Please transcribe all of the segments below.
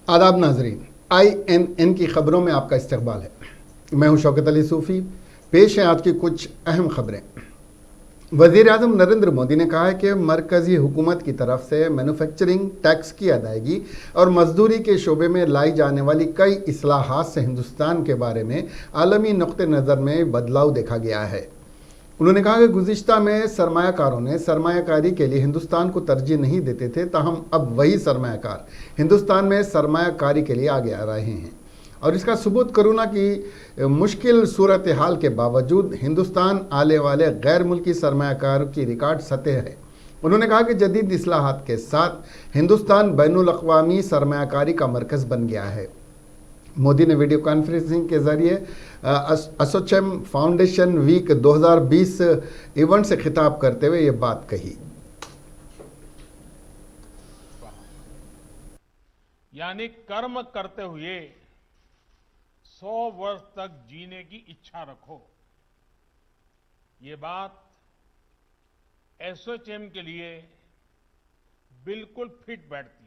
आदाब नाजरीन, INN की खबरों में आपका इस्तकबाल है। मैं हूं शौकत अली सूफ़ी। पेश है आज की कुछ अहम खबरें। वज़ीर आज़म नरेंद्र मोदी ने कहा है कि मरकज़ी हुकूमत की तरफ से मैन्युफैक्चरिंग टैक्स की अदायगी और मजदूरी के शोबे में लाई जाने वाली कई इस्लाहात से हिंदुस्तान के बारे में आलमी नुक्ते नज़र में बदलाव देखा गया है। उन्होंने कहा कि गुज़िश्ता में सरमायाकारों ने सरमायाकारी के लिए हिंदुस्तान को तरजीह नहीं देते थे, ताहम अब वही सरमायाकार हिंदुस्तान में सरमायाकारी के लिए आगे आ रहे हैं और इसका सबूत कोरोना की मुश्किल सूरत हाल के बावजूद हिंदुस्तान आने वाले गैर मुल्की सरमायाकार की रिकॉर्ड सतह है। उन्होंने कहा कि जदीद इस्लाहात के साथ हिंदुस्तान बैनुल अक़वामी सरमायाकारी का मरकज़ बन गया है। मोदी ने वीडियो कॉन्फ्रेंसिंग के जरिए एसोचैम फाउंडेशन वीक 2020 इवेंट से खिताब करते हुए ये बात कही। यानी कर्म करते हुए 100 वर्ष तक जीने की इच्छा रखो। ये बात एसोचैम के लिए बिल्कुल फिट बैठती है।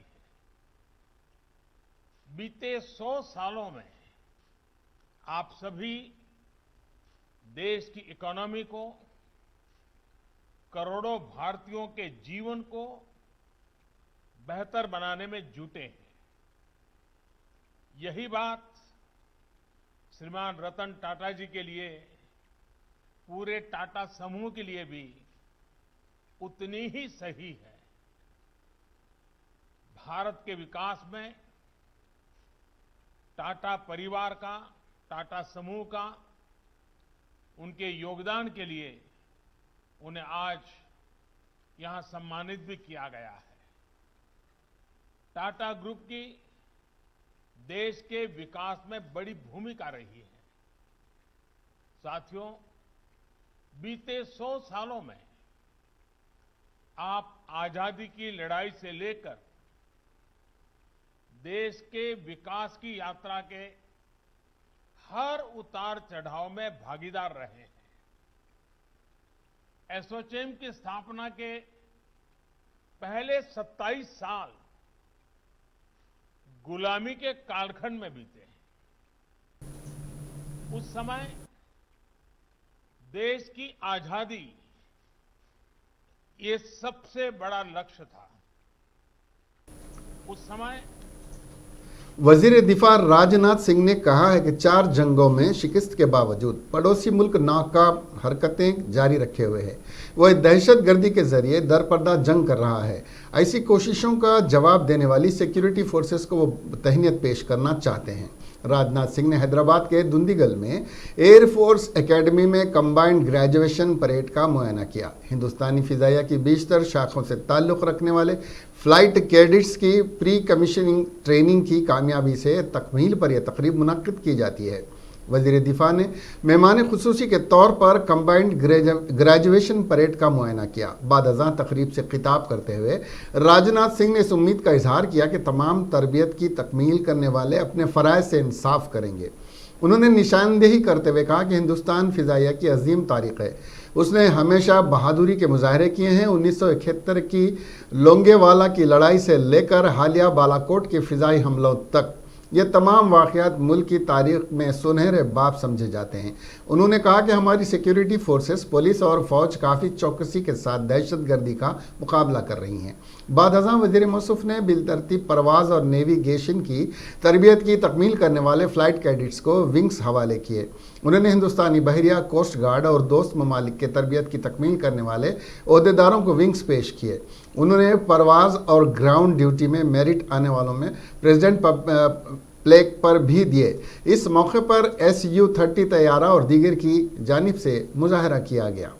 बीते 100 सालों में आप सभी देश की इकोनॉमी को, करोड़ों भारतीयों के जीवन को बेहतर बनाने में जुटे हैं। यही बात श्रीमान रतन टाटा जी के लिए, पूरे टाटा समूह के लिए भी उतनी ही सही है। भारत के विकास में टाटा परिवार का, टाटा समूह का, उनके योगदान के लिए उन्हें आज यहां सम्मानित भी किया गया है। टाटा ग्रुप की देश के विकास में बड़ी भूमिका रही है। साथियों, बीते 100 सालों में आप आजादी की लड़ाई से लेकर देश के विकास की यात्रा के हर उतार चढ़ाव में भागीदार रहे हैं। एसोचैम की स्थापना के पहले 27 साल गुलामी के कालखंड में बीते। उस समय देश की आजादी ये सबसे बड़ा लक्ष्य था। उस समय वजीर दिफा राजनाथ सिंह ने कहा है कि 4 जंगों में शिकस्त के बावजूद पड़ोसी मुल्क नाकाब हरकतें जारी रखे हुए है। वह दहशतगर्दी के जरिए दरपर्दा जंग कर रहा है। ऐसी कोशिशों का जवाब देने वाली सिक्योरिटी फोर्सेस को वो तहनीत पेश करना चाहते हैं। राजनाथ सिंह ने हैदराबाद के दुंदीगल में एयरफोर्स एकेडमी में कंबाइंड ग्रेजुएशन परेड का मुआयना किया। हिंदुस्तानी फिजाइया की 20 शाखों से ताल्लुक़ रखने वाले फ्लाइट कैडेट्स की प्री कमीशनिंग ट्रेनिंग की कामयाबी से तकमील पर यह तकरीब मुनक्किद की जाती है। वज़ीर दिफा ने मेहमान खुसूसी के तौर पर कंबाइंड ग्रेजुएशन परेड का मुआयना किया। बाद अज़ां तकरीब से खिताब करते हुए राजनाथ सिंह ने इस उम्मीद का इजहार किया कि तमाम तरबियत की तकमील करने वाले अपने फ़राइज़ से इंसाफ करेंगे। उन्होंने निशानदेही करते हुए कहा कि हिंदुस्तान फ़िज़ाइया की अजीम तारीख़ है। उसने हमेशा बहादुरी के मुजाहरे किए हैं। 1971 की लोंगेवाला की लड़ाई से लेकर हालिया बालाकोट के फ़िज़ाई हमलों तक ये तमाम वाक़यात मुल्क की तारीख में सुनहरे बाब समझे जाते हैं। उन्होंने कहा कि हमारी सिक्योरिटी फोर्सेस, पुलिस और फ़ौज काफ़ी चौकसी के साथ दहशतगर्दी का मुकाबला कर रही हैं। बाद अज़ां वज़ीर मौसूफ़ ने बिलतरतीब परवाज़ और नेविगेशन की तरबियत की तकमील करने वाले फ़्लाइट कैडेट्स को विंग्स हवाले किए। उन्होंने हिंदुस्तानी बहरिया, कोस्ट गार्ड और दोस्त ममालिक के तरबियत की तकमील करने वाले अहदेदारों को विंग्स पेश किए। उन्होंने परवाज़ और ग्राउंड ड्यूटी में मेरिट आने वालों में प्रेसिडेंट प्लेग पर भी दिए। इस मौके पर Su-30 तैयारा और दीगर की जानिब से मुजाहरा किया गया।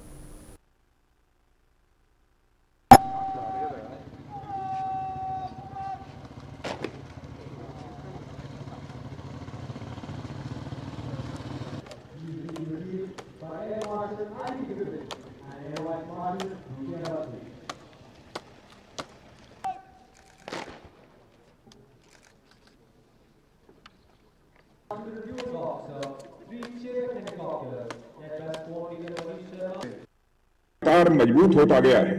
मजबूत होता गया है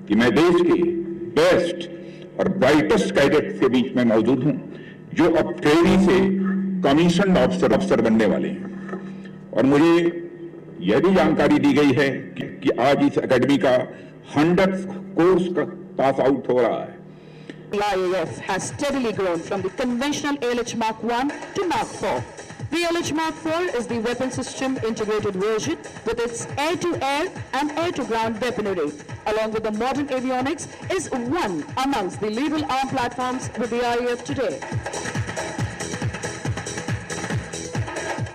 कि मैं देश के बेस्ट और ब्राइटेस्ट कैडेट्स के बीच में मौजूद हूं। जो अब ट्रेनी से कमीशन अफसर बनने वाले हैं। और मुझे यह भी जानकारी दी गई है कि आज इस एकेडमी का 100th कोर्स का पास आउट हो रहा है। IAF has steadily grown from the conventional ALH Mark 1 to Mark 4. The ALH Mark 4 is the weapon system integrated version with its air-to-air and air-to-ground weaponry. Along with the modern avionics, is one amongst the lethal arm platforms with the IAF today.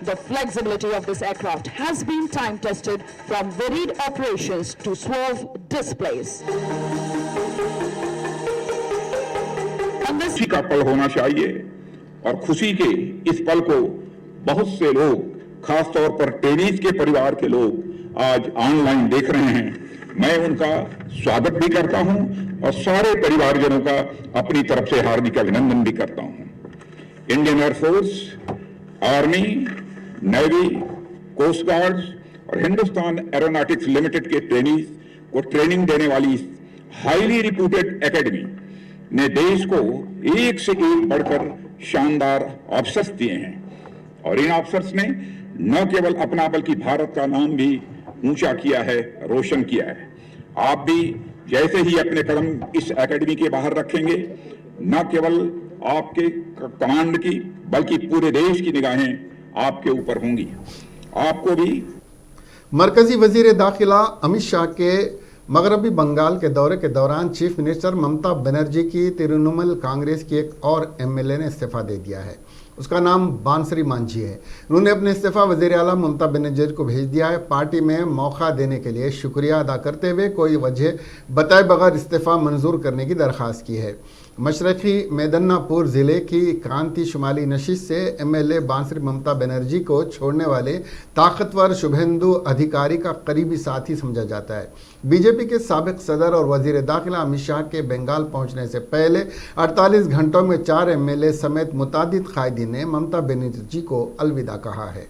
The flexibility of this aircraft has been time-tested from varied operations to swerve displays. खुशी का पल होना चाहिए और खुशी के इस पल को बहुत से लोग, खासतौर पर टेनिस के परिवार के लोग आज ऑनलाइन देख रहे हैं। मैं उनका स्वागत भी करता हूं और सारे परिवारजनों का अपनी तरफ से हार्दिक अभिनंदन भी करता हूं। Indian Air Force, Army, Navy, Coast Guard और हिंदुस्तान एरोनॉटिक्स लिमिटेड के ट्रेनिस को ट्रेनिंग देने वाली हाईली रिप्यूटेड एकेडमी ने देश को एक से एक बढ़कर शानदार ऑफिसर्स दिए हैं और इन ऑफिसर्स ने न केवल अपना बल्कि भारत का नाम भी ऊंचा किया है, रोशन किया है। आप भी जैसे ही अपने कदम इस एकेडमी के बाहर रखेंगे, न केवल आपके कमांड की बल्कि पूरे देश की निगाहें आपके ऊपर होंगी। आपको भी मरकजी वजीर दाखिला अमित शाह के मगरबी बंगाल के दौरे के दौरान चीफ मिनिस्टर ममता बनर्जी की तृणमूल कांग्रेस की एक और एमएलए ने इस्तीफा दे दिया है। उसका नाम बांसरी मांझी है। उन्होंने अपने इस्तीफा वज़ीर आला ममता बनर्जी को भेज दिया है। पार्टी में मौका देने के लिए शुक्रिया अदा करते हुए कोई वजह बताए बगैर इस्तीफा मंजूर करने की दरख्वास्त की है। मशरक़ी मेदिनीपुर ज़िले की क्रांति शुमाली नशिस्त से एमएलए बांसरी ममता बनर्जी को छोड़ने वाले ताकतवर शुभेंदु अधिकारी का करीबी साथी समझा जाता है। बीजेपी के साबिक सदर और वज़ीर दाखिला अमित शाह के बंगाल पहुंचने से पहले 48 घंटों में 4 एमएलए समेत मुतादिद कायदीन ने ममता बनर्जी को अलविदा कहा है।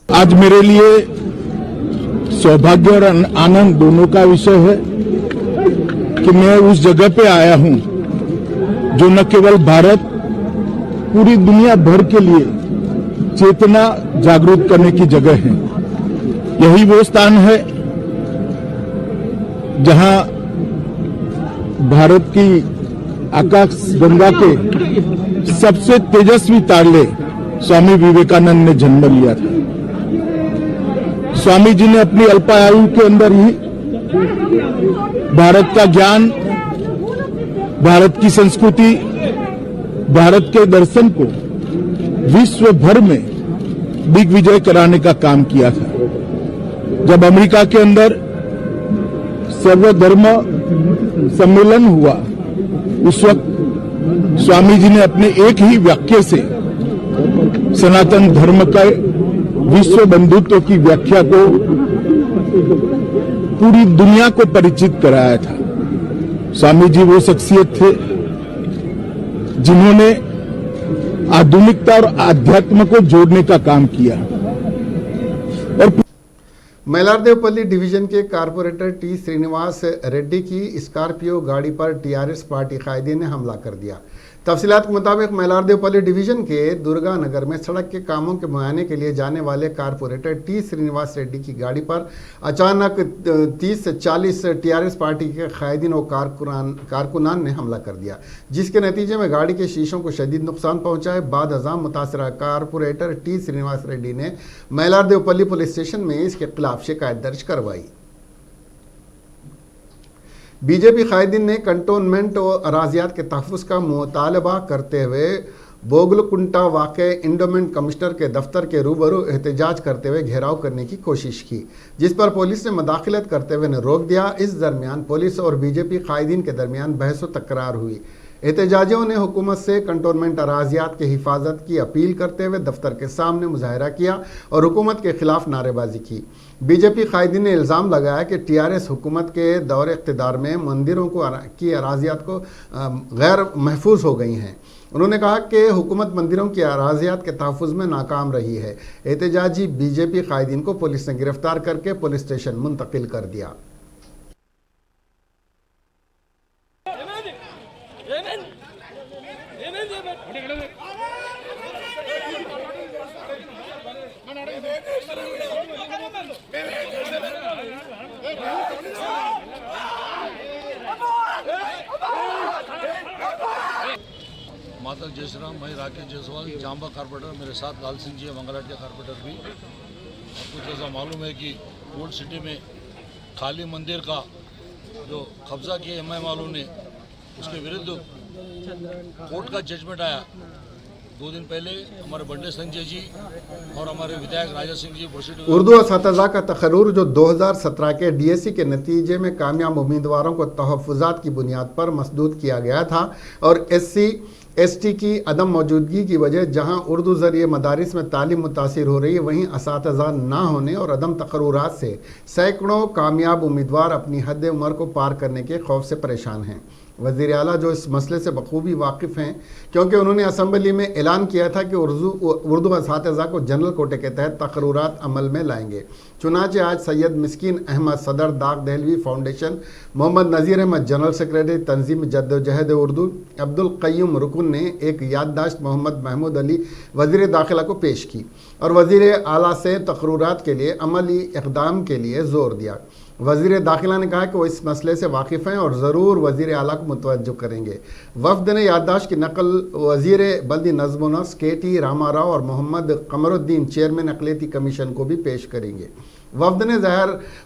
आज मेरे लिए सौभाग्य और आनंद दोनों का विषय है कि मैं उस जगह पे आया हूं जो न केवल भारत, पूरी दुनिया भर के लिए चेतना जागरूक करने की जगह है। यही वो स्थान है जहां भारत की आकाश गंगा के सबसे तेजस्वी तारले स्वामी विवेकानंद ने जन्म लिया था। स्वामी जी ने अपनी अल्पायु के अंदर ही भारत का ज्ञान, भारत की संस्कृति, भारत के दर्शन को विश्व भर में दिग्विजय कराने का काम किया था। जब अमेरिका के अंदर सर्वधर्म सम्मेलन हुआ, उस वक्त स्वामी जी ने अपने एक ही वाक्य से सनातन धर्म का विश्व बंधुत्व की व्याख्या को पूरी दुनिया को परिचित कराया था। स्वामी जी वो शख्सियत थे जिन्होंने आधुनिकता और आध्यात्म को जोड़ने का काम किया। और मैलारदेवपल्ली डिवीजन के कारपोरेटर टी श्रीनिवास रेड्डी की स्कॉर्पियो गाड़ी पर टीआरएस पार्टी कायदे ने हमला कर दिया। तफसीलात के मुताबिक मैलारदेवपल्ली डिवीजन के दुर्गा नगर में सड़क के कामों के मुआयने के लिए जाने वाले कारपोरेटर टी श्रीनिवास रेड्डी की गाड़ी पर अचानक 30 से 40 टीआरएस पार्टी के कायदीन और कारकुनान ने हमला कर दिया, जिसके नतीजे में गाड़ी के शीशों को शदीद नुकसान पहुंचा है। बाद अज़ाम मुतासरा कारपोरेटर टी श्रीनिवास रेड्डी ने मैलारदेवपल्ली पुलिस स्टेशन में इसके खिलाफ शिकायत दर्ज करवाई। बीजेपी कायदीन ने कंटोनमेंट और अराजियात के तहफ़्फ़ुज़ का मुतालबा करते हुए बोगलकुंटा वाक़े इंडोमेंट कमिश्नर के दफ्तर के रूबरू एहतजाज करते हुए घेराव करने की कोशिश की, जिस पर पुलिस ने मदाखलत करते हुए ने रोक दिया। इस दरमियान पुलिस और बीजेपी कायदीन के दरमियान बहस व तकरार हुई। एहतजाजियों ने हुकूमत से कंटोनमेंट अराजियात की हिफाजत की अपील करते हुए दफ्तर के सामने मुजाहरा किया और हुकूमत के खिलाफ नारेबाजी की। बीजेपी कायदीन ने इल्ज़ाम लगाया कि टीआरएस हुकूमत के दौर इक़्तिदार में मंदिरों की अराजियात को गैर महफूज हो गई हैं। उन्होंने कहा कि हुकूमत मंदिरों की अराजियात के तहफ़्फ़ुज़ में नाकाम रही है। एहतजाजी बीजेपी कायदीन को पुलिस ने गिरफ्तार करके पुलिस स्टेशन मुंतकिल कर दिया। माता जय श्री राम। मैं राकेश जायसवाल, जांबा कारपोरेटर, मेरे साथ लाल सिंह जी है, मंगलहाट के कारपोरेटर भी। आपको जैसा मालूम है कि ओल्ड सिटी में खाली मंदिर का जो कब्जा किया एमआई वालों ने, उसके विरुद्ध कोर्ट का जजमेंट आया 2 दिन पहले। हमारे बंडे संजय जी और हमारे विधायक राजा सिंह जी बुरसिटी उर्दू असातिज़ा का तकर्रुर जो 2017 के डीएससी के नतीजे में कामयाब उम्मीदवारों को तहफ़्फ़ुज़ात की बुनियाद पर मसदूद किया गया था और SC/ST की अदम मौजूदगी की वजह जहां उर्दू ज़रिए मदारिस में तालीम मुतासिर हो रही है, वहीं असातिज़ा ना होने और अदम तकर्रुरात से सैकड़ों कामयाब उम्मीदवार अपनी हद उम्र को पार करने के खौफ से परेशान हैं। वज़ीर आला जो इस मसले से बखूबी वाकिफ़ हैं, क्योंकि उन्होंने असम्बली में ऐलान किया था कि उर्दू असातिज़ा को जनरल कोटे के तहत तकर्रुरात अमल में लाएंगे। चुनांचे आज सैयद मिस्कीन अहमद सदर दाग दहलवी फाउंडेशन, मोहम्मद नज़ीर अहमद जनरल सेक्रेटरी तंजीम जद्दोजहद उर्दू, अब्दुल क़य्यूम रुकन ने एक याददाश्त मोहम्मद महमूद अली वज़ीर दाखिला को पेश की और वज़ीर आला से तकर्रुरात के लिए अमली इक़दाम के लिए ज़ोर दिया। वज़ीर दाखिला ने कहा कि वो इस मसले से वाकिफ़ हैं और ज़रूर वज़ीर आला को मुतवज्जो करेंगे। वफ़द ने याददाश्त की नकल वज़ीर बल्दी नज़्म व नस्क़ KT रामाराव और मोहम्मद कमरुद्दीन चेयरमैन अक़लियती कमीशन को भी पेश करेंगे। वफ़द ने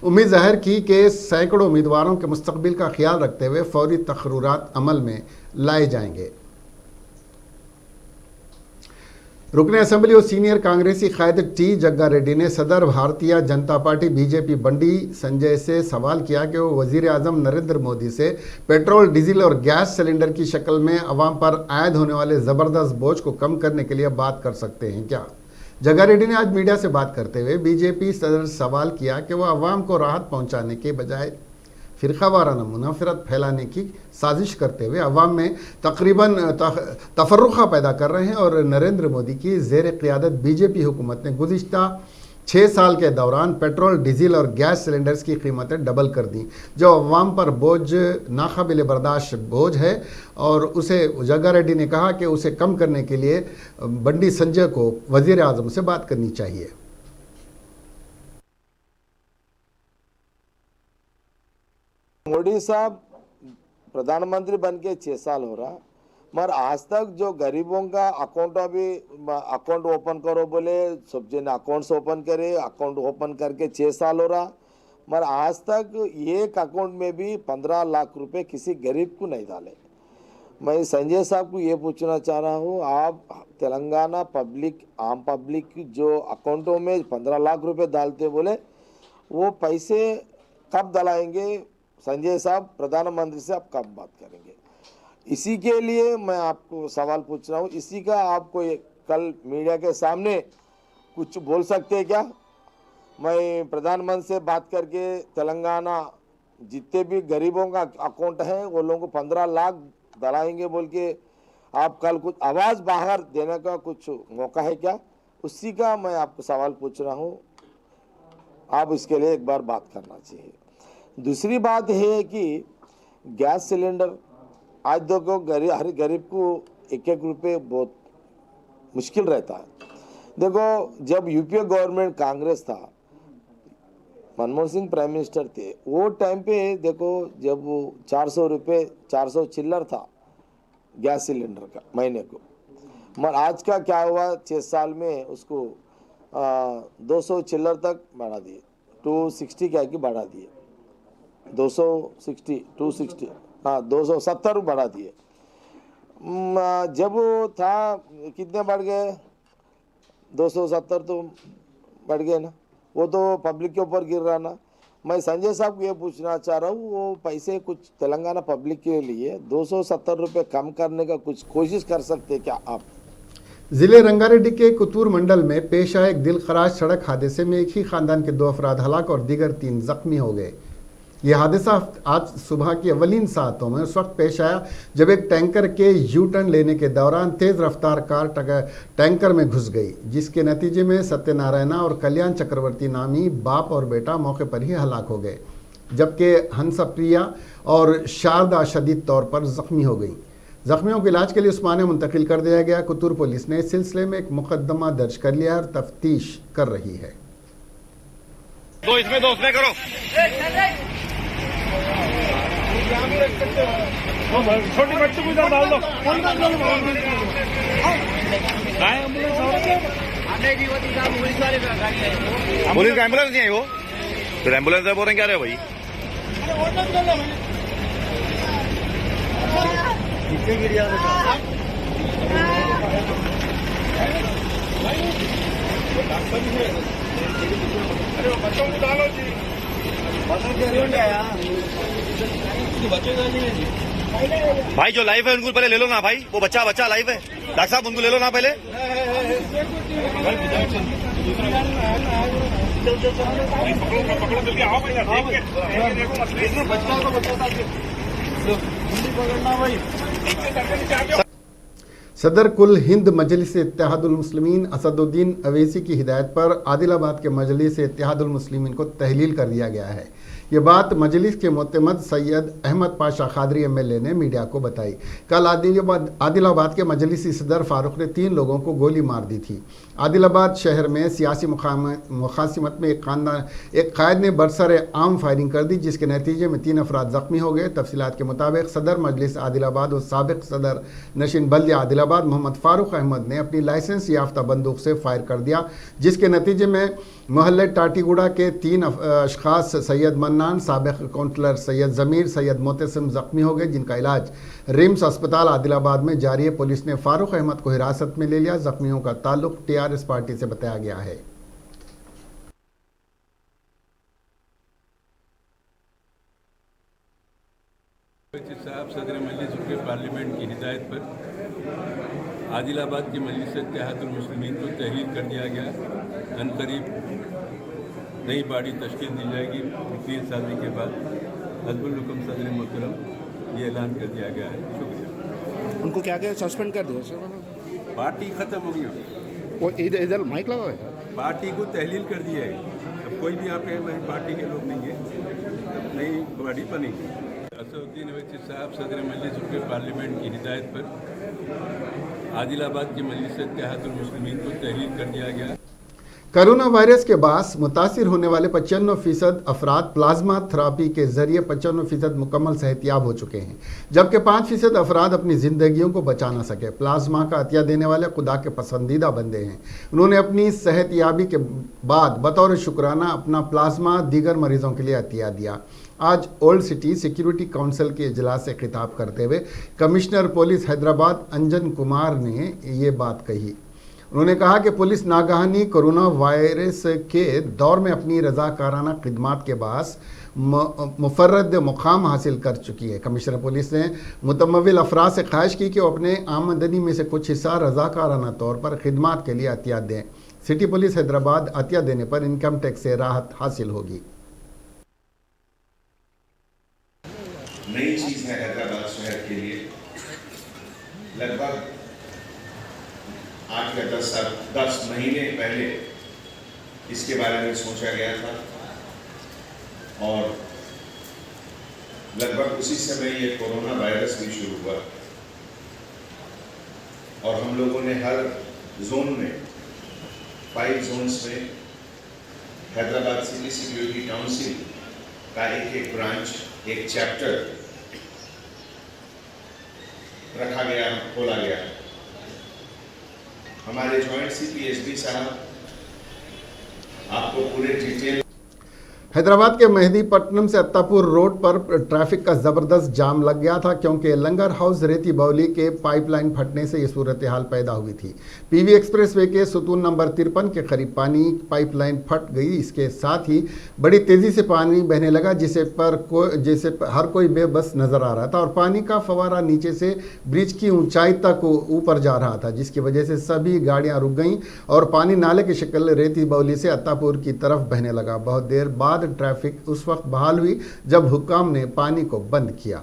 उम्मीद ज़ाहिर की कि सैकड़ों उम्मीदवारों के मुस्तक़बिल का ख्याल रखते हुए फ़ौरी तकर्रुरात अमल में लाए जाएंगे। रुकने असम्बली और सीनियर कांग्रेसी कायद T जग्गा रेड्डी ने सदर भारतीय जनता पार्टी BJP बंडी संजय से सवाल किया कि वो वज़ीर आज़म नरेंद्र मोदी से पेट्रोल, डीजल और गैस सिलेंडर की शक्ल में अवाम पर आयद होने वाले ज़बरदस्त बोझ को कम करने के लिए बात कर सकते हैं क्या। जग्गा रेड्डी ने आज मीडिया से बात करते हुए BJP सदर से सवाल किया कि वह अवाम को राहत पहुँचाने के बजाय फ़िरक़ावाराना मुनाफ़रत फैलाने की साजिश करते हुए अवाम में तकरीबन तफर्रुक़ा पैदा कर रहे हैं और नरेंद्र मोदी की ज़ेर क़ियादत BJP हुकूमत ने गुज़िश्ता 6 साल के दौरान पेट्रोल, डीजल और गैस सिलेंडर्स की कीमतें डबल कर दी, जो अवाम पर बोझ नाकाबिल बर्दाश्त बोझ है। और उसे जग्गा रेड्डी ने कहा कि उसे कम करने के लिए बंडी संजय को वज़ीर आज़म से बात करनी चाहिए। मोदी साहब प्रधानमंत्री बन के 6 साल हो रहा, मगर आज तक जो गरीबों का अकाउंट ओपन करो बोले सब जन अकाउंट्स ओपन करे, अकाउंट ओपन करके 6 साल हो रहा, मगर आज तक एक अकाउंट में भी 15 लाख रुपए किसी गरीब को नहीं डाले। मैं संजय साहब को ये पूछना चाह रहा हूँ, आप तेलंगाना आम पब्लिक जो अकाउंटों में 15 लाख रुपए डालते बोले, वो पैसे कब डलाएंगे? संजय साहब प्रधानमंत्री से आप कब बात करेंगे? इसी के लिए मैं आपको सवाल पूछ रहा हूँ। इसी का आपको कल मीडिया के सामने कुछ बोल सकते हैं क्या? मैं प्रधानमंत्री से बात करके तेलंगाना जितने भी गरीबों का अकाउंट है वो लोगों को 15 लाख डलाएंगे बोल के आप कल कुछ आवाज़ बाहर देने का कुछ मौका है क्या? उसी का मैं आपको सवाल पूछ रहा हूँ, आप इसके लिए एक बार बात करना चाहिए। दूसरी बात है कि गैस सिलेंडर आज देखो हर गरीब को 1-1 रुपये बहुत मुश्किल रहता है। देखो जब यूपीए गवर्नमेंट कांग्रेस था, मनमोहन सिंह प्राइम मिनिस्टर थे, वो टाइम पे देखो जब 400 रुपये 400 चिल्लर था गैस सिलेंडर का महीने को, मगर आज का क्या हुआ 6 साल में उसको 200 चिल्लर तक बढ़ा दिए, 260 क्या कि बढ़ा दिए, 260 हाँ 270 बढ़ा दिए। जब वो था कितने बढ़ गए? 270 तो बढ़ गए ना, वो तो पब्लिक के ऊपर गिर रहा ना। मैं संजय साहब को ये पूछना चाह रहा हूँ, वो पैसे कुछ तेलंगाना पब्लिक के लिए 270 रुपये कम करने का कुछ कोशिश कर सकते क्या आप? ज़िले रंगारेड्डी के कुतूर मंडल में पेश आए एक दिलखराश सड़क हादसे में एक ही खानदान के 2 अफराद हलाक और दीगर 3 जख्मी हो गए। यह हादसा आज सुबह की अवलीन सातों में उस वक्त पेश आया जब एक टैंकर के यू टर्न लेने के दौरान तेज़ रफ्तार कार टैंकर में घुस गई, जिसके नतीजे में सत्यनारायणा और कल्याण चक्रवर्ती नामी बाप और बेटा मौके पर ही हलाक हो गए, जबकि हंसप्रिया और शारदा शदीद तौर पर जख्मी हो गई। जख्मियों को इलाज के लिए उस्मानिया मुंतकिल कर दिया गया। कुतूर पुलिस ने इस सिलसिले में एक मुकदमा दर्ज कर लिया और तफ्तीश कर रही है। दो इसमें करो। छोटी बच्ची को इधर डाल दो। पुलिस का एम्बुलेंस नहीं आई वो, फिर एम्बुलेंस है बोल रहे क्या रहे भाई। अरे वो बच्चों को डालो जी, भाई जो लाइव है उनको पहले ले लो ना भाई, वो बच्चा लाइव है, डॉक्टर साहब उनको ले लो ना पहले। पकड़ो जल्दी आओ भाई। सदर कुल हिंद मजलिस इत्तेहादुल मुस्लिमीन असदुद्दीन अवैसी की हिदायत पर आदिलाबाद के मजलिस इत्तेहादुल मुस्लिमीन को तहलील कर दिया गया है। ये बात मजलिस के मोतमद सैयद अहमद पाशा खादरी एमएलए ने मीडिया को बताई। कल आदिलाबाद के मजलिसी सदर फारूक ने 3 लोगों को गोली मार दी थी। आदिलाबाद शहर में सियासी मुखासिमत में एक कायद ने बरसर आम फायरिंग कर दी, जिसके नतीजे में 3 अफराद जख्मी हो गए। तफसीलात के मुताबिक सदर मजलिस आदिलाबाद और साबिक सदर नशीन बल्दिया आदिलाबाद मोहम्मद फारूक अहमद ने अपनी लाइसेंस याफ्ता बंदूक से फायर कर दिया, जिसके नतीजे में मोहल्ले टाटीगुड़ा के 3 अशखास सैयद मन्नान, साबिक काउंसलर सैयद ज़मीर, सैयद मोतसिम जख्मी हो गए, जिनका इलाज रिम्स अस्पताल आदिलाबाद में जारी है। पुलिस ने फारूक अहमद को हिरासत में ले लिया। जख्मियों का ताल्लुक टीआरएस पार्टी से बताया गया है। साहब सदर मजलिस के पार्लियामेंट की हिदायत पर आदिलाबाद की मजलिस इत्तेहादुल मुस्लिमीन को तहलील कर दिया गया। अनकरीब नई बॉडी तश्कील दी जाएगी। 3 साल के बाद हज़बुल हुक्म सदर मोहतरम ये ऐलान कर दिया गया है। शुक्रिया। उनको क्या क्या सस्पेंड कर दिया सर? पार्टी ख़त्म हो गई। वो इधर माइक लगा है। पार्टी को तहलील कर दिया है। अब कोई भी यहाँ पे पार्टी के लोग नहीं है, नई बॉडी बनेगी। असदुद्दीन अवैसी साहब सदर मजलिस के पार्लियामेंट की हिदायत पर आदिलाबाद की मजलिस इत्तेहादुल मुस्लिमीन को तहलील कर दिया गया। कोरोना वायरस के बाद मुतासिर होने वाले 95% अफराद प्लाज्मा थेरापी के जरिए 95% मुकम्मल सेहतयाब हो चुके हैं, जबकि 5% अफराद अपनी जिंदगियों को बचा ना सके। प्लाज्मा का अतिया देने वाले खुदा के पसंदीदा बंदे हैं। उन्होंने अपनी सेहतयाबी के बाद बतौर शुक्राना अपना प्लाज्मा दीगर मरीजों के लिए अतिया दिया। आज ओल्ड सिटी सिक्योरिटी काउंसिल के इजलास से खिताब करते हुए कमिश्नर पुलिस हैदराबाद अंजन कुमार ने ये बात कही। उन्होंने कहा कि पुलिस नागहानी कोरोना वायरस के दौर में अपनी रज़ाकाराना खिदमात के बास मुफर्रद मुकाम हासिल कर चुकी है। कमिश्नर पुलिस ने मुतमव्विल अफराद से ख्वाहिश की कि वो अपने आमदनी में से कुछ हिस्सा रज़ाकाराना तौर पर खिदमात के लिए अतिया दें। सिटी पुलिस हैदराबाद अतिया देने पर इनकम टैक्स से राहत हासिल होगी। नई चीज़ है हैदराबाद शहर के लिए। लगभग 8 या 10 महीने पहले इसके बारे में सोचा गया था और लगभग उसी समय ये कोरोना वायरस भी शुरू हुआ और हम लोगों ने हर जोन में 5 जोन्स में हैदराबाद सिटी सिक्योरिटी काउंसिल का एक ब्रांच, एक चैप्टर रखा गया, खोला गया। हमारे जॉइंट सीपी एसपी साहब आपको पूरे डिटेल। हैदराबाद के मेहदीपट्टनम से अत्तापुर रोड पर ट्रैफिक का ज़बरदस्त जाम लग गया था, क्योंकि लंगर हाउस रेती बाउली के पाइपलाइन फटने से ये सूरत हाल पैदा हुई थी। पीवी एक्सप्रेसवे के सुतून नंबर 53 के करीब पानी पाइपलाइन फट गई। इसके साथ ही बड़ी तेज़ी से पानी बहने लगा, जैसे हर कोई बेबस नज़र आ रहा था और पानी का फवारा नीचे से ब्रिज की ऊंचाई तक ऊपर जा रहा था, जिसकी वजह से सभी गाड़ियाँ रुक गईं और पानी नाले की शक्ल रेती बाउली से अत्तापुर की तरफ बहने लगा। बहुत देर बाद ट्रैफिक उस वक्त बहाल हुई जब हुक्काम ने पानी को बंद किया।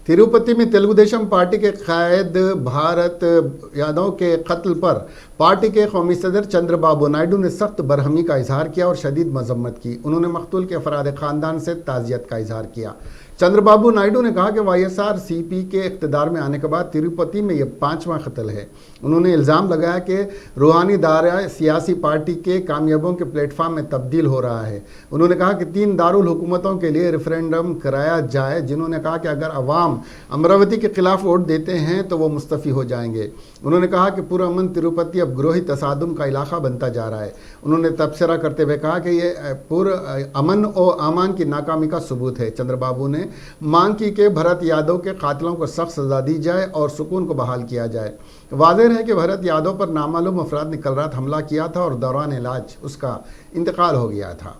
तिरुपति में तेलुगुदेशम पार्टी के कायद भारत यादव के कत्ल पर पार्टी के कौमी सदर चंद्रबाबू नायडू ने सख्त बरहमी का इजहार किया और शदीद मजम्मत की। उन्होंने मकतूल के अफराद ख़ानदान से ताज़ियत का इजहार किया। चंद्रबाबू नायडू ने कहा कि YSRCP के इक़्तिदार में आने के बाद तिरुपति में यह 5वां कत्ल है। उन्होंने इल्ज़ाम लगाया कि रूहानी दायरा सियासी पार्टी के कामयाबों के प्लेटफार्म में तब्दील हो रहा है। उन्होंने कहा कि 3 दारुल हुकूमतों के लिए रेफरेंडम कराया जाए, जिन्होंने कहा कि अगर अवाम अमरावती के खिलाफ वोट देते हैं तो वो मुस्तफ़ी हो जाएंगे। उन्होंने कहा कि पुरअमन तिरुपति अब ग्रोही तसादुम का इलाका बनता जा रहा है। उन्होंने तबसरा करते हुए कहा कि यह पुरअमन और अमान की नाकामी का सबूत है। चंद्रबाबू ने मांग की कि भरत यादव के कातिलों को सख्त सजा दी जाए और सुकून को बहाल किया जाए। वाज़ेह है कि भरत यादव पर नामालूम अफराद ने कल रात हमला किया था और दौरान इलाज उसका इंतकाल हो गया था।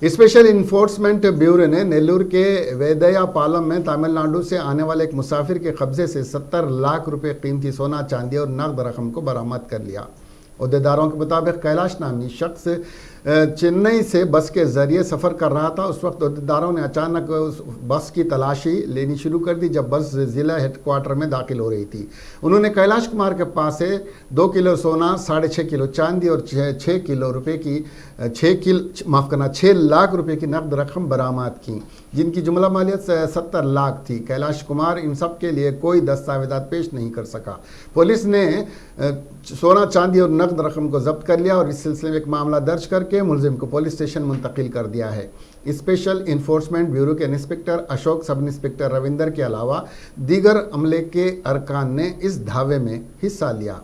स्पेशल इन्फोर्समेंट ब्यूरो ने नेल्लूर के वेदयापालम में तमिलनाडु से आने वाले एक मुसाफिर के कब्जे से 70 लाख रुपए कीमती सोना, चांदी और नकद रकम को बरामद कर लिया। उहदेदारों के मुताबिक कैलाश नामी शख्स चेन्नई से बस के जरिए सफ़र कर रहा था। उस वक्त उहदेदारों ने अचानक उस बस की तलाशी लेनी शुरू कर दी जब बस ज़िला हेडक्वार्टर में दाखिल हो रही थी। उन्होंने कैलाश कुमार के पास से 2 किलो सोना, 6.5 किलो चांदी और 6 किलो रुपए की 6 लाख रुपए की नकद रकम बरामद की, जिनकी जुमला मालियत 70 लाख थी। कैलाश कुमार इन सब के लिए कोई दस्तावेजात पेश नहीं कर सका। पुलिस ने सोना, चांदी और नकद रकम को जब्त कर लिया और इस सिलसिले में एक मामला दर्ज करके मुलजिम को पुलिस स्टेशन मुंतकिल कर दिया है। स्पेशल इन्फोर्समेंट ब्यूरो के inspector Ashok, sub inspector Ravinder के अलावा दीगर अमले के अरकान ने इस धावे में हिस्सा लिया।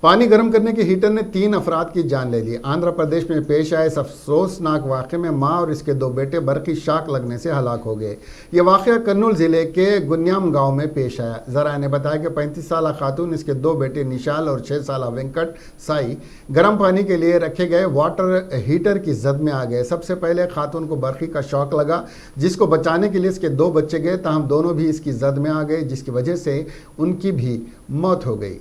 पानी गर्म करने के हीटर ने 3 अफराद की जान ले ली। आंध्र प्रदेश में पेश आए इस अफसोसनाक वाक़े में माँ और इसके 2 बेटे बरक़ी शाक लगने से हलाक हो गए। ये वाक़या कर्नूल ज़िले के गुन्याम गांव में पेश आया। ज़राए ने बताया कि 35 साला खातून, इसके 2 बेटे निशाल और 6 साला वेंकट साई गर्म पानी के लिए रखे गए वाटर हीटर की जद में आ गए। सबसे पहले खातून को बरक़ी का शौक लगा, जिसको बचाने के लिए इसके 2 बच्चे गए, ताहम दोनों भी इसकी जद में आ गए, जिसकी वजह से उनकी भी मौत हो गई।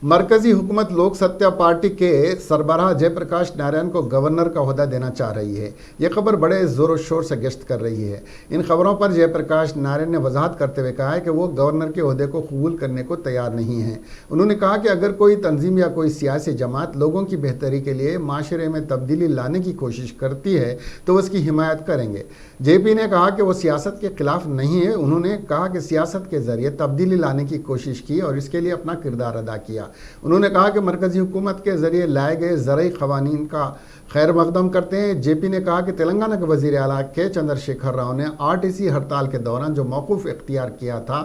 मरकजी हुकूमत लोक सत्ता पार्टी के सरबराह जयप्रकाश नारायण को गवर्नर का ओहदा देना चाह रही है। यह खबर बड़े ज़ोर शोर से गश्त कर रही है। इन खबरों पर जयप्रकाश नारायण ने वजाहत करते हुए कहा है कि वो गवर्नर के ओहदे को कबूल करने को तैयार नहीं है। उन्होंने कहा कि अगर कोई तंजीम या कोई सियासी जमात लोगों की बेहतरी के लिए माशरे में तब्दीली लाने की कोशिश करती है तो वो उसकी हिमायत करेंगे। JP ने कहा कि वो सियासत के खिलाफ नहीं है। उन्होंने कहा कि सियासत के ज़रिए तब्दीली लाने की कोशिश की और इसके लिए अपना किरदार अदा किया। उन्होंने कहा कि मरकजी हुकूमत के ज़रिए लाए गए ज़रई क़वानीन का खैर मकदम करते हैं। JP ने कहा कि तेलंगाना के वज़ीर आला के चंद्रशेखर राव ने RTC हड़ताल के दौरान जो मौक़ूफ़ इख्तियार किया था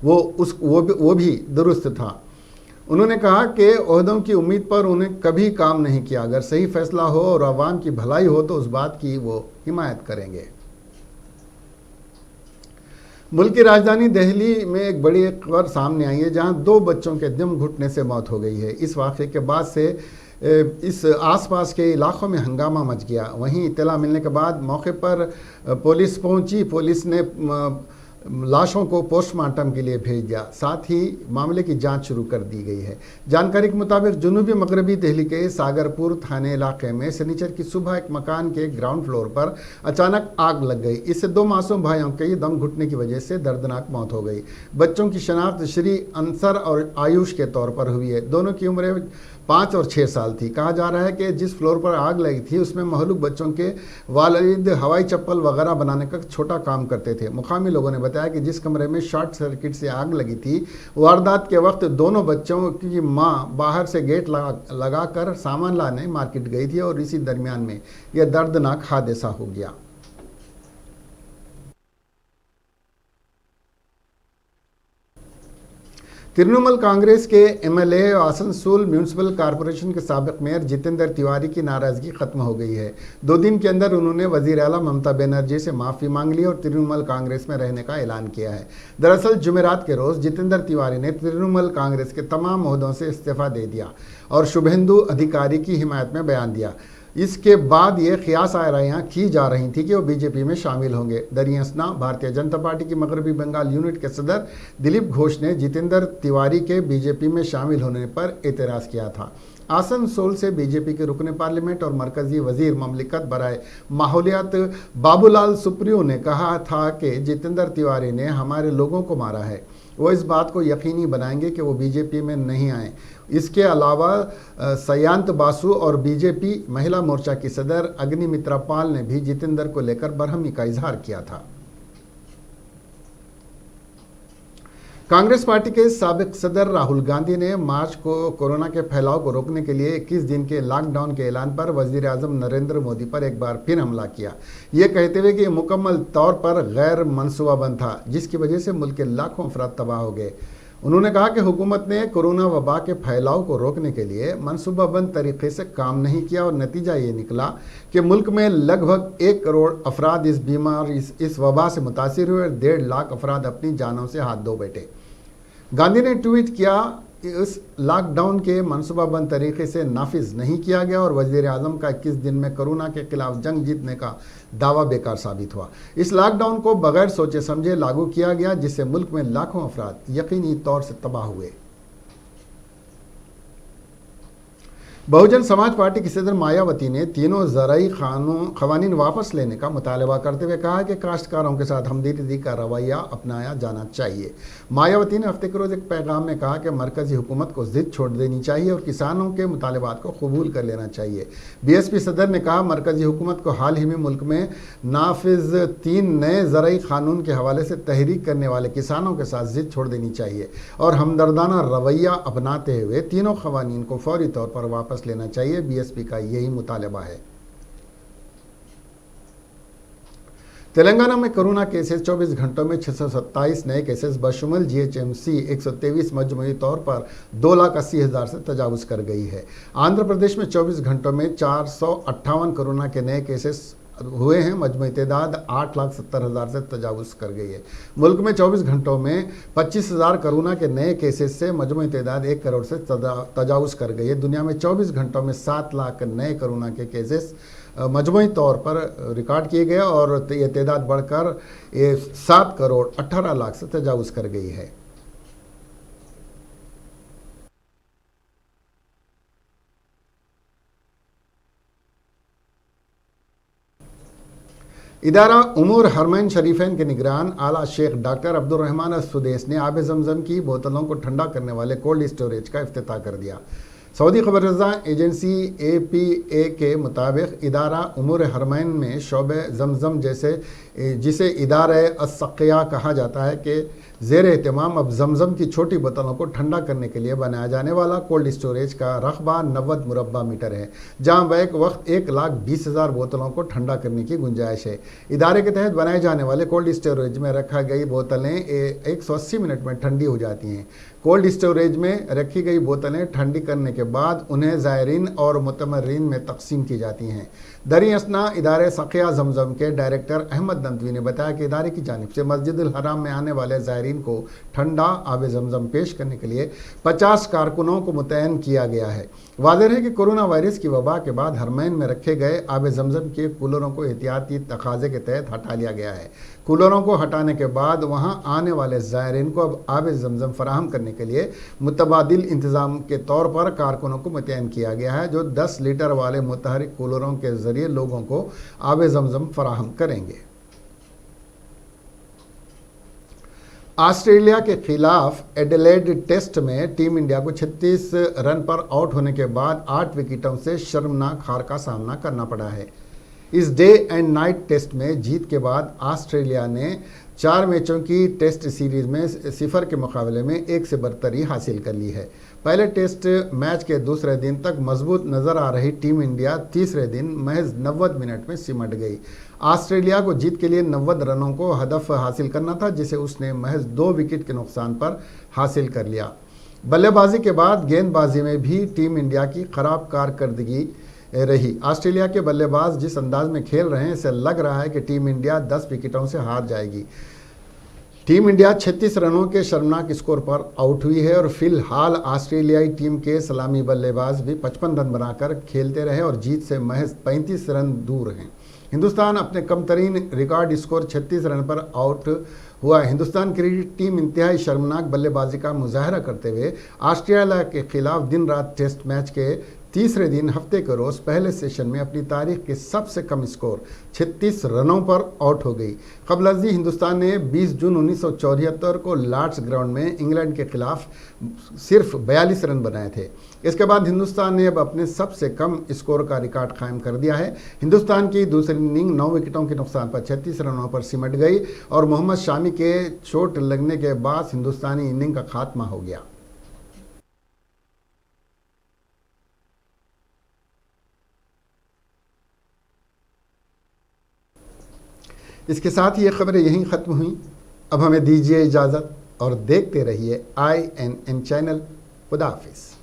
वो भी दुरुस्त था। उन्होंने कहा कि ओहदों की उम्मीद पर उन्हें कभी काम नहीं किया। अगर सही फैसला हो और अवाम की भलाई हो तो उस बात की वो हिमायत करेंगे। मुल्क की राजधानी दिल्ली में एक बड़ी खबर सामने आई है, जहां 2 बच्चों के दम घुटने से मौत हो गई है। इस वाक़े के बाद से इस आसपास के इलाक़ों में हंगामा मच गया। वहीं इत्तला मिलने के बाद मौके पर पुलिस पहुंची। पुलिस ने लाशों को पोस्टमार्टम के लिए भेज दिया। साथ ही मामले की जांच शुरू कर दी गई है। जानकारी के मुताबिक जनूबी मगरबी दिल्ली के सागरपुर थाने इलाके में शनिचर की सुबह एक मकान के ग्राउंड फ्लोर पर अचानक आग लग गई। इससे 2 मासूम भाइयों के दम घुटने की वजह से दर्दनाक मौत हो गई। बच्चों की शनाख्त श्री अंसर और आयुष के तौर पर हुई है। दोनों की उम्रें 5 और 6 साल थी। कहा जा रहा है कि जिस फ्लोर पर आग लगी थी उसमें महलूक बच्चों के वालिद हवाई चप्पल वगैरह बनाने का छोटा काम करते थे। मुकामी लोगों ने बताया कि जिस कमरे में शॉर्ट सर्किट से आग लगी थी, वारदात के वक्त दोनों बच्चों की मां बाहर से गेट लगाकर सामान लाने मार्केट गई थी और इसी दरमियान में यह दर्दनाक हादसा हो गया। तृणमूल कांग्रेस के MLA आसनसोल म्यूनिसिपल कॉरपोरेशन के साबिक मेयर जितेंद्र तिवारी की नाराज़गी खत्म हो गई है। 2 दिन के अंदर उन्होंने वज़ीर आला ममता बनर्जी से माफ़ी मांग ली और तृणमूल कांग्रेस में रहने का ऐलान किया है। दरअसल जुमेरात के रोज़ जितेंद्र तिवारी ने तृणमूल कांग्रेस के तमाम ओहदों से इस्तीफ़ा दे दिया और शुभेंदु अधिकारी की हिमायत में बयान दिया। इसके बाद ये क़ियास आराइयाँ की जा रही थी कि वो BJP में शामिल होंगे। दरियासना भारतीय जनता पार्टी की मगरबी बंगाल यूनिट के सदर दिलीप घोष ने जितेंद्र तिवारी के BJP में शामिल होने पर एतराज़ किया था। आसनसोल से बीजेपी के रुकने पार्लियामेंट और मरकजी वजीर ममलिकत बराए माहौलियात बाबूलाल सुप्रियो ने कहा था कि जितेंद्र तिवारी ने हमारे लोगों को मारा है। वो इस बात को यकीनी बनाएंगे कि वो बीजेपी में नहीं आए। इसके अलावा सयांत बासु और बीजेपी महिला मोर्चा की सदर अग्निमित्रा पाल ने भी जितेंद्र को लेकर बरहमी का इजहार किया था। कांग्रेस पार्टी के साबिक सदर राहुल गांधी ने मार्च को कोरोना के फैलाव को रोकने के लिए 21 दिन के लॉकडाउन के ऐलान पर वजीर आजम नरेंद्र मोदी पर एक बार फिर हमला किया, ये कहते हुए कि यह मुकम्मल तौर पर गैर मनसूबाबंद था, जिसकी वजह से मुल्क के लाखों अफराद तबाह हो गए। उन्होंने कहा कि हुकूमत ने कोरोना वबा के फैलाव को रोकने के लिए मनसूबाबंद तरीके से काम नहीं किया और नतीजा ये निकला कि मुल्क में लगभग 1 करोड़ अफराद इस बीमारी इस वबा से मुतासिर हुए और 1.5 लाख अफराद अपनी जानों से हाथ धो बैठे। गांधी ने ट्वीट किया कि इस लॉकडाउन के मनसूबाबंद तरीके से नाफिज नहीं किया गया और वजीर आजम का 21 दिन में कोरोना के खिलाफ जंग जीतने का दावा बेकार साबित हुआ। इस लॉकडाउन को बगैर सोचे समझे लागू किया गया, जिससे मुल्क में लाखों अफराद यकीनी तौर से तबाह हुए। बहुजन समाज पार्टी की सदर मायावती ने तीनों ज़राई क़वानीन वापस लेने का मुतालबा करते हुए कहा कि काश्तकारों के साथ हमदर्दी का रवैया अपनाया जाना चाहिए। मायावती ने हफ्ते के रोज़ एक पैगाम में कहा कि मरकज़ी हुकूमत को ज़िद छोड़ देनी चाहिए और किसानों के मुतालबात को कबूल कर लेना चाहिए। बीएसपी सदर ने कहा, मरकज़ी हुकूमत को हाल ही में मुल्क में नाफिज 3 नए ज़राई कानून के हवाले से तहरीक करने वाले किसानों के साथ ज़िद छोड़ देनी चाहिए और हमदर्दाना रवैया अपनाते हुए तीनों क़वानीन को फौरी तौर पर वापस लेना चाहिए। बीएसपी का यही मुतालबा है। तेलंगाना में कोरोना केसेस 24 घंटों में 627 नए केसेस बशुमल जीएचएमसी 123 मजमूई तौर पर 2,80,000 से तजावुज़ कर गई है। आंध्र प्रदेश में 24 घंटों में 458 कोरोना के नए केसेस हुए हैं, मजमूई तादाद 8,70,000 से तजावुज़ कर गई है। मुल्क में 24 घंटों में 25,000 कोरोना के नए केसेस से मजमूई तादाद 1 करोड़ से तजावुज़ कर गई है। दुनिया में 24 घंटों में 7 लाख नए कोरोना के केसेस मजमूई तौर पर रिकॉर्ड किए गए और ये तादाद बढ़कर 7 करोड़ 18 लाख से तजावुज़ कर गई है। इदारा उमूर हरमैन शरीफैन के निगरान आला शेख डॉक्टर अब्दुल रहमान अस-सुदैस ने आब जमजम की बोतलों को ठंडा करने वाले कोल्ड स्टोरेज का इफ्तिताह कर दिया। सऊदी खबर रज़ा एजेंसी APA के मुताबिक इदारा उमूर हरमैन में शोबे जमजम जिसे इदारा अस-सक़िया कहा जाता है कि ज़ेर एहतमाम अब जमजम की छोटी बोतलों को ठंडा करने के लिए बनाया जाने वाला कोल्ड स्टोरेज का रकबा 90 मुरब्बा मीटर है, जहाँ बैक वक्त 1,20,000 बोतलों को ठंडा करने की गुंजाइश है। इदारे के तहत बनाए जाने वाले कोल्ड स्टोरेज में रखा गई बोतलें 180 मिनट में ठंडी हो जाती हैं। कोल्ड स्टोरेज में रखी गई बोतलें ठंडी करने के बाद उन्हें ज़ायरीन और मुतमर्रीन में तकसीम की जाती हैं। दरी असना इदारे सक़िया जमजम के डायरेक्टर अहमद नदवी ने बताया कि इदारे की जानिब से मस्जिदुल हराम में आने वाले ज़ायरीन को ठंडा आब जमजम पेश करने के लिए 50 कारकुनों को मुतयन किया गया है। वाज़ेह है कि कोरोना वायरस की वबा के बाद हरमैन में रखे गए आब जमजम के कूलरों को एहतियाती तकाज़े के तहत हटा लिया गया है। कूलरों को हटाने के बाद वहाँ आने वाले ज़ायरीन को अब आब जमजम फराहम करने के लिए मुतबादिल इंतज़ाम के तौर पर कारकुनों को मुतयन किया गया है, जो 10 लीटर वाले मुतहरिक कूलरों के ज़रिए लोगों को आब जमजम फराहम करेंगे। ऑस्ट्रेलिया के खिलाफ एडिलेड टेस्ट में टीम इंडिया को 36 रन पर आउट होने के बाद 8 विकेटों से शर्मनाक हार का सामना करना पड़ा है। इस डे एंड नाइट टेस्ट में जीत के बाद ऑस्ट्रेलिया ने 4 मैचों की टेस्ट सीरीज में 0 के मुकाबले में 1 से बरतरी हासिल कर ली है। पहले टेस्ट मैच के दूसरे दिन तक मजबूत नजर आ रही टीम इंडिया तीसरे दिन महज 90 मिनट में सिमट गई। ऑस्ट्रेलिया को जीत के लिए 90 रनों को हदफ हासिल करना था, जिसे उसने महज 2 विकेट के नुकसान पर हासिल कर लिया। बल्लेबाजी के बाद गेंदबाजी में भी टीम इंडिया की खराब कारकर्दगी रही। ऑस्ट्रेलिया के बल्लेबाज जिस अंदाज में खेल रहे हैं, इससे लग रहा है कि टीम इंडिया 10 विकेटों से हार जाएगी। टीम इंडिया 36 रनों के शर्मनाक स्कोर पर आउट हुई है और फिलहाल ऑस्ट्रेलियाई टीम के सलामी बल्लेबाज भी 55 रन बनाकर खेलते रहे और जीत से महज 35 रन दूर हैं। हिंदुस्तान अपने कम तरीन रिकॉर्ड स्कोर 36 रन पर आउट हुआ। हिंदुस्तान क्रिकेट टीम इंतहाई शर्मनाक बल्लेबाजी का मुजाहरा करते हुए ऑस्ट्रेलिया के खिलाफ दिन रात टेस्ट मैच के तीसरे दिन हफ्ते के रोज पहले सेशन में अपनी तारीख के सबसे कम स्कोर 36 रनों पर आउट हो गई। कबलजी हिंदुस्तान ने 20 जून 1974 को लॉर्ड्स ग्राउंड में इंग्लैंड के खिलाफ सिर्फ 42 रन बनाए थे। इसके बाद हिंदुस्तान ने अब अपने सबसे कम स्कोर का रिकॉर्ड कायम कर दिया है। हिंदुस्तान की दूसरी इनिंग 9 विकेटों के नुकसान पर 36 रनों पर सिमट गई और मोहम्मद शामी के चोट लगने के बाद हिंदुस्तानी इनिंग का खात्मा हो गया। इसके साथ ही ये खबरें यहीं ख़त्म हुई। अब हमें दीजिए इजाज़त और देखते रहिए INN चैनल। खुदा हाफिज़।